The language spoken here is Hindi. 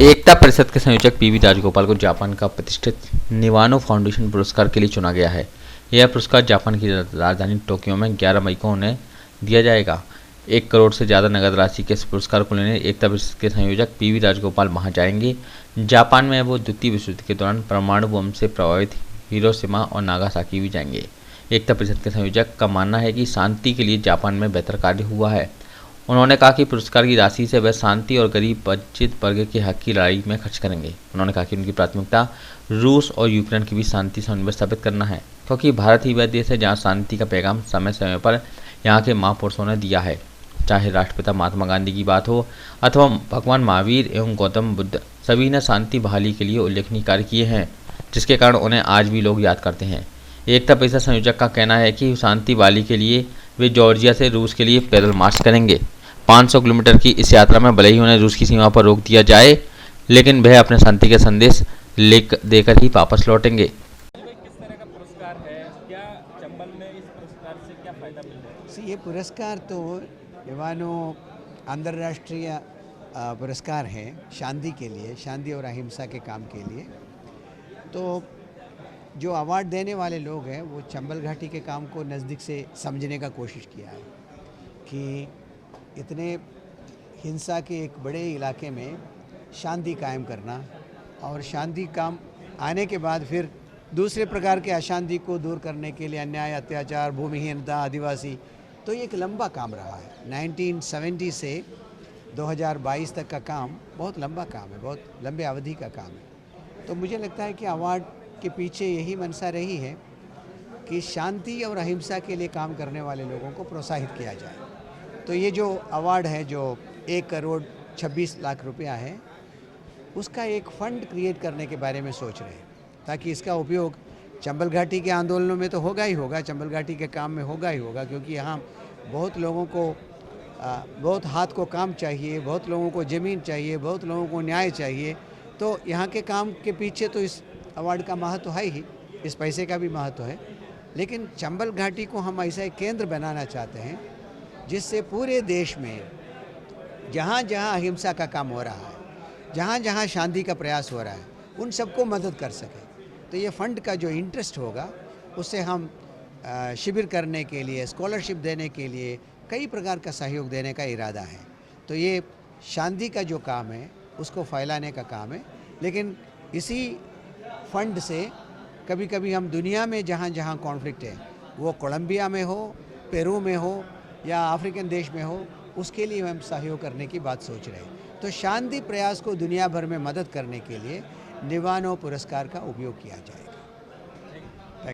एकता परिषद के संयोजक पीवी राजगोपाल को जापान का प्रतिष्ठित निवानो फाउंडेशन पुरस्कार के लिए चुना गया है। यह पुरस्कार जापान की राजधानी टोक्यो में 11 मई को उन्हें दिया जाएगा। 1 करोड़ से ज़्यादा नगद राशि के इस पुरस्कार को लेने एकता परिषद के संयोजक पीवी राजगोपाल वहां जाएंगे। जापान में वो द्वितीय विश्व युद्ध के दौरान परमाणु बम से प्रभावित हिरोशिमा और नागासाकी भी जाएंगे। एकता परिषद के संयोजक का मानना है कि शांति के लिए जापान में बेहतर कार्य हुआ है। उन्होंने कहा कि पुरस्कार की राशि से वह शांति और गरीब वंचित वर्ग के हक की लड़ाई में खर्च करेंगे। उन्होंने कहा कि उनकी प्राथमिकता रूस और यूक्रेन के बीच शांति समन्वय स्थापित करना है, क्योंकि भारत ही वह देश है जहां शांति का पैगाम समय समय पर यहाँ के महापुरुषों ने दिया है। चाहे राष्ट्रपिता महात्मा गांधी की बात हो अथवा भगवान महावीर एवं गौतम बुद्ध, सभी ने शांति बहाली के लिए उल्लेखनीय कार्य किए हैं, जिसके कारण उन्हें आज भी लोग याद करते हैं। एकता परिषद संयोजक का कहना है कि शांति बहाली के लिए वे जॉर्जिया से रूस के लिए पैदल मार्च करेंगे। 500 किलोमीटर की इस यात्रा में भले ही उन्हें रूस की सीमा पर रोक दिया जाए, लेकिन वह अपने शांति के संदेश देकर ही वापस लौटेंगे। किस तरह का पुरस्कार है? क्या चंबल में इस पुरस्कार से क्या फायदा मिल रहा है? ये पुरस्कार तो निवानो अंतर्राष्ट्रीय पुरस्कार है शांति के लिए, शांति और अहिंसा के काम के लिए। तो जो अवार्ड देने वाले लोग हैं वो चंबल घाटी के काम को नज़दीक से समझने का कोशिश किया है कि इतने हिंसा के एक बड़े इलाके में शांति कायम करना और शांति काम आने के बाद फिर दूसरे प्रकार के अशांति को दूर करने के लिए अन्याय, अत्याचार, भूमिहीनता, आदिवासी, तो ये एक लंबा काम रहा है। 1970 से 2022 तक का काम बहुत लंबा काम है, बहुत लंबे अवधि का काम है। तो मुझे लगता है कि अवार्ड के पीछे यही मंशा रही है कि शांति और अहिंसा के लिए काम करने वाले लोगों को प्रोत्साहित किया जाए। तो ये जो अवार्ड है जो 1 करोड़ 26 लाख रुपया है, उसका एक फ़ंड क्रिएट करने के बारे में सोच रहे हैं, ताकि इसका उपयोग चंबल घाटी के आंदोलनों में तो होगा ही होगा, चंबल घाटी के काम में होगा ही होगा, क्योंकि यहाँ बहुत लोगों को बहुत हाथ को काम चाहिए, बहुत लोगों को ज़मीन चाहिए, बहुत लोगों को न्याय चाहिए। तो यहाँ के काम के पीछे तो इस अवार्ड का महत्व है ही, इस पैसे का भी महत्व है। लेकिन चंबल घाटी को हम ऐसा एक केंद्र बनाना चाहते हैं जिससे पूरे देश में जहाँ जहाँ अहिंसा का काम हो रहा है, जहाँ जहाँ शांति का प्रयास हो रहा है, उन सबको मदद कर सके। तो ये फंड का जो इंटरेस्ट होगा उससे हम शिविर करने के लिए, स्कॉलरशिप देने के लिए, कई प्रकार का सहयोग देने का इरादा है। तो ये शांति का जो काम है उसको फैलाने का काम है। लेकिन इसी फंड से कभी कभी हम दुनिया में जहाँ जहाँ कॉन्फ्लिक्ट है, वो कोलंबिया में हो, पेरू में हो या अफ्रीकन देश में हो, उसके लिए हम सहयोग करने की बात सोच रहे हैं। तो शांति प्रयास को दुनिया भर में मदद करने के लिए निवानो पुरस्कार का उपयोग किया जाएगा।